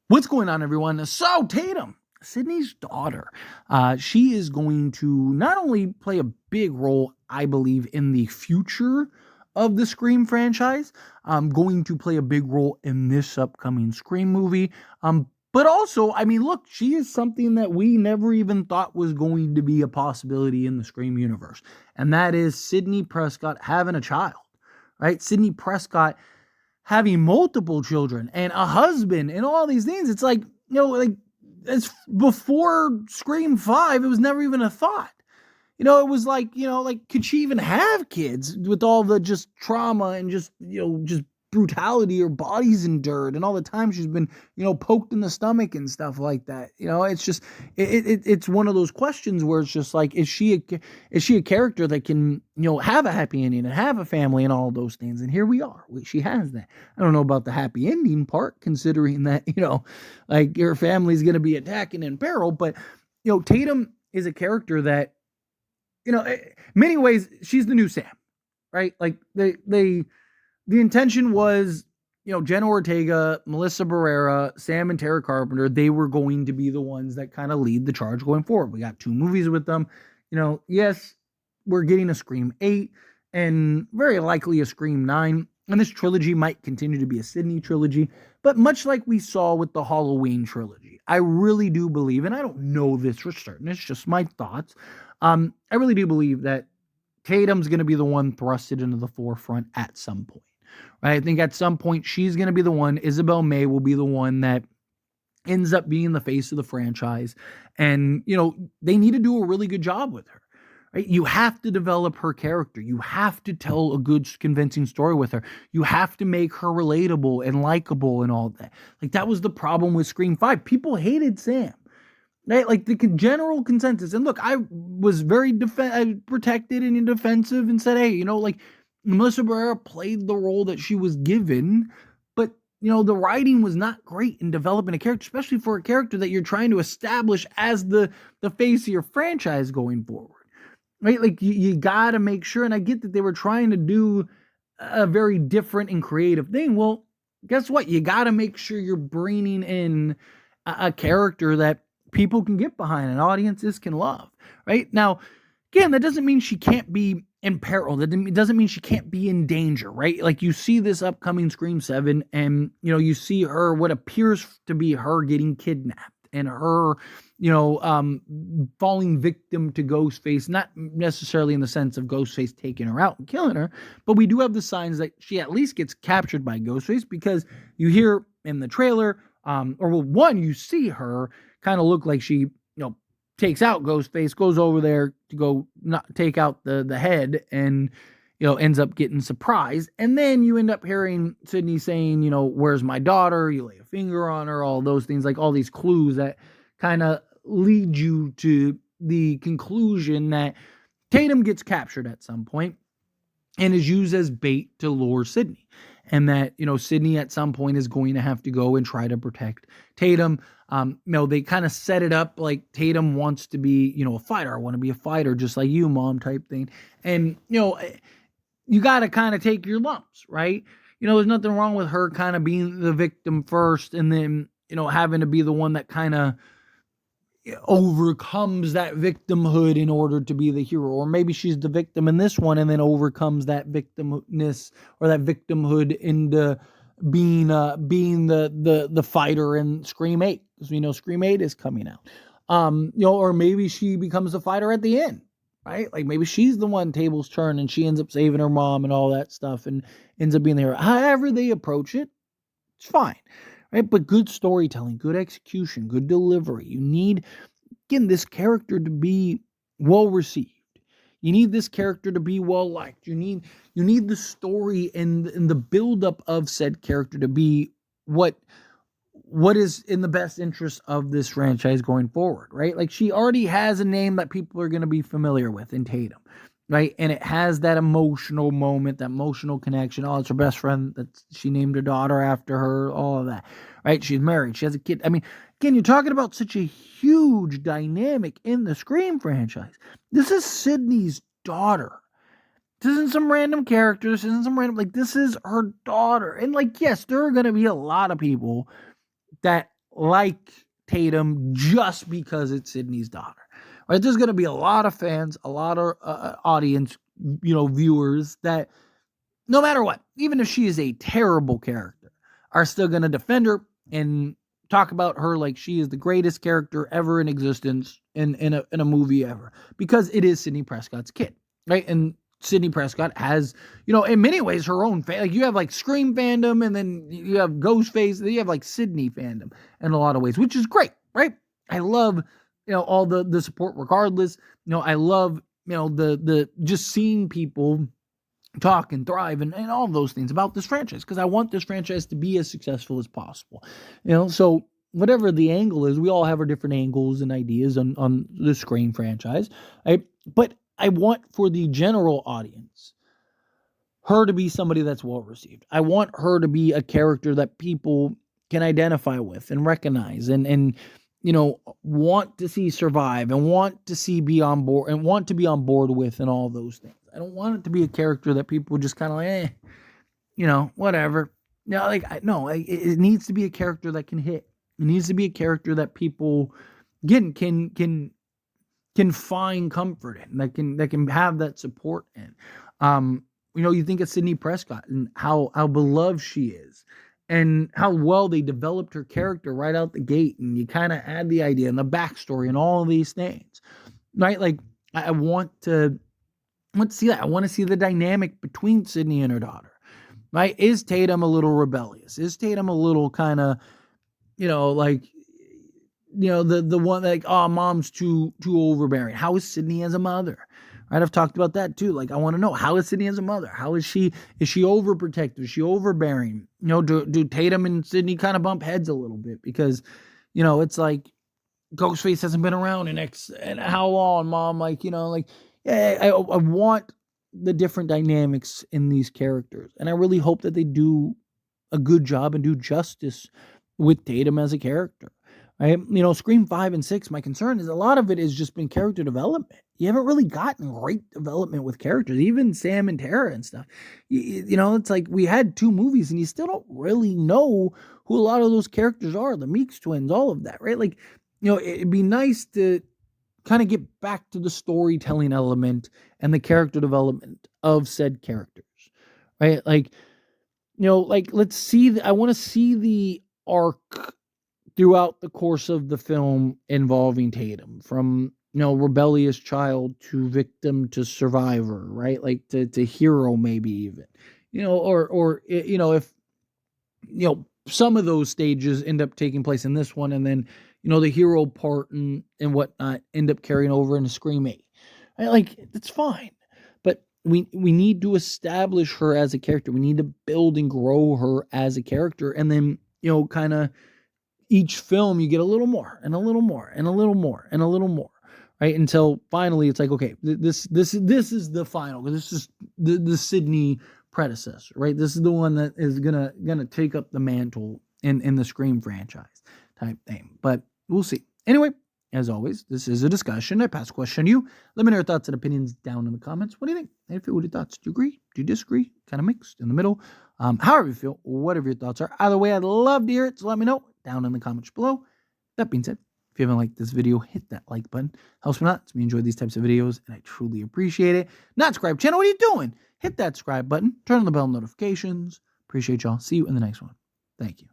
What's going on, everyone? So, Tatum, Sidney's daughter, she is going to not only play a big role, I believe, in the future of the Scream franchise, going to play a big role in this upcoming Scream movie. But also, I mean, look, she is something that we never even thought was going to be a possibility in the Scream universe, and that is Sidney Prescott having a child, right? Sidney Prescott having multiple children and a husband and all these things. It's like, it's before Scream 5, it was never even a thought. It was like, could she even have kids with all the just trauma and just brutality her body's endured and all the time she's been, poked in the stomach and stuff like that. It's just, it's one of those questions where it's just like, is she a character that can, have a happy ending and have a family and all those things? And here we are. She has that. I don't know about the happy ending part, considering that, like your family's going to be attacked and in peril. But, Tatum is a character that, many ways, she's the new Sam, right? Like the intention was, Jenna Ortega, Melissa Barrera, Sam and Tara Carpenter, they were going to be the ones that kind of lead the charge going forward. We got 2 movies with them. Yes, we're getting a Scream 8 and very likely a Scream 9. And this trilogy might continue to be a Sidney trilogy. But much like we saw with the Halloween trilogy, I really do believe, and I don't know this for certain, it's just my thoughts. I really do believe that Tatum's going to be the one thrusted into the forefront at some point. Right? I think at some point she's going to be the one. Isabel May will be the one that ends up being the face of the franchise. And, they need to do a really good job with her. Right? You have to develop her character. You have to tell a good, convincing story with her. You have to make her relatable and likable and all that. Like, that was the problem with Scream 5. People hated Sam. Right? Like the general consensus. And look, I was very protected and defensive and said, hey, like Melissa Barrera played the role that she was given, but the writing was not great in developing a character, especially for a character that you're trying to establish as the face of your franchise going forward. Right? Like you gotta make sure, and I get that they were trying to do a very different and creative thing. Well, guess what? You gotta make sure you're bringing in a character that people can get behind and audiences can love, right? Now, again, that doesn't mean she can't be in peril. That doesn't mean she can't be in danger, right? Like you see this upcoming Scream 7 and, you see her, what appears to be her getting kidnapped and her, falling victim to Ghostface, not necessarily in the sense of Ghostface taking her out and killing her, but we do have the signs that she at least gets captured by Ghostface because you hear in the trailer, you see her kind of look like she, takes out Ghostface, goes over there to go not take out the head and, ends up getting surprised. And then you end up hearing Sidney saying, where's my daughter? You lay a finger on her, all those things, like all these clues that kind of lead you to the conclusion that Tatum gets captured at some point and is used as bait to lure Sidney. And that, Sidney at some point is going to have to go and try to protect Tatum. They kind of set it up like Tatum wants to be, a fighter. I want to be a fighter just like you, mom, type thing. And, you got to kind of take your lumps, right? There's nothing wrong with her kind of being the victim first and then, having to be the one that kind of overcomes that victimhood in order to be the hero. Or maybe she's the victim in this one and then overcomes that victimness or that victimhood into being the fighter in Scream 8, because we know Scream 8 is coming out. Or maybe she becomes a fighter at the end, right? Like maybe she's the one tables turn and she ends up saving her mom and all that stuff and ends up being the hero. However they approach it, it's fine. Right? But good storytelling, good execution, good delivery. You need, again, this character to be well received. You need this character to be well liked. You need the story and the buildup of said character to be what is in the best interest of this franchise going forward, right? Like she already has a name that people are going to be familiar with in Tatum, right? And it has that emotional moment, that emotional connection. Oh, it's her best friend that she named her daughter after her, all of that, right? She's married. She has a kid. I mean, again, you're talking about such a huge dynamic in the Scream franchise. This is Sidney's daughter. This isn't some random character. This isn't some random, like, this is her daughter. And, like, yes, there are going to be a lot of people that like Tatum just because it's Sidney's daughter. Right? There's going to be a lot of fans, a lot of audience, viewers that no matter what, even if she is a terrible character, are still going to defend her and talk about her like she is the greatest character ever in existence in a movie ever, because it is Sidney Prescott's kid, right? And Sidney Prescott has, in many ways her own fan. Like you have like Scream fandom, and then you have Ghostface, then you have like Sidney fandom in a lot of ways, which is great, right? I love, all the support regardless. I love, the just seeing people talk and thrive and all of those things about this franchise, because I want this franchise to be as successful as possible. So whatever the angle is, we all have our different angles and ideas on the Scream franchise, right? But I want for the general audience her to be somebody that's well received. I want her to be a character that people can identify with and recognize and want to see survive and want to see be on board and want to be on board with, and all those things. I don't want it to be a character that people just kind of like, whatever. It needs to be a character that can hit. It needs to be a character that people can find comfort in, that can have that support in. You think of Sidney Prescott and how beloved she is, and how well they developed her character right out the gate, and you kind of add the idea and the backstory and all of these things, right? Like I want to see that. I want to see the dynamic between Sidney and her daughter, right? Is Tatum a little rebellious? Is Tatum a little kind of, the one like, oh, mom's too overbearing? How is Sidney as a mother? Right? I've talked about that too. Like, I want to know, how is Sidney as a mother? How is she overprotective? Is she overbearing? Do Tatum and Sidney kind of bump heads a little bit? Because, it's like Ghostface hasn't been around and how long, mom? I want the different dynamics in these characters. And I really hope that they do a good job and do justice with Tatum as a character. Right? Scream 5 and 6, my concern is a lot of it has just been character development. You haven't really gotten great development with characters, even Sam and Tara and stuff. It's like we had 2 movies and you still don't really know who a lot of those characters are, the Meeks twins, all of that, right? Like, it'd be nice to kind of get back to the storytelling element and the character development of said characters, right? Like, let's see, I want to see the arc throughout the course of the film involving Tatum, from, rebellious child to victim to survivor, right? Like to hero, maybe even, or if, some of those stages end up taking place in this one, and then, the hero part and whatnot end up carrying over into Scream 8. Right? Like, it's fine. But we need to establish her as a character. We need to build and grow her as a character. And then, kind of each film you get a little more and a little more and a little more and a little more. Right? Until finally it's like, okay, this is the final. This is the Sidney predecessor, right? This is the one that is gonna take up the mantle in the Scream franchise type thing. But we'll see. Anyway, as always, this is a discussion. I pass the question to you. Let me know your thoughts and opinions down in the comments. What do you think? How do you feel with your thoughts? Do you agree? Do you disagree? Kind of mixed in the middle. However you feel, whatever your thoughts are. Either way, I'd love to hear it. So let me know down in the comments below. That being said, if you haven't liked this video, hit that like button. Helps me out. So we enjoy these types of videos, and I truly appreciate it. Not subscribe channel. What are you doing? Hit that subscribe button. Turn on the bell notifications. Appreciate y'all. See you in the next one. Thank you.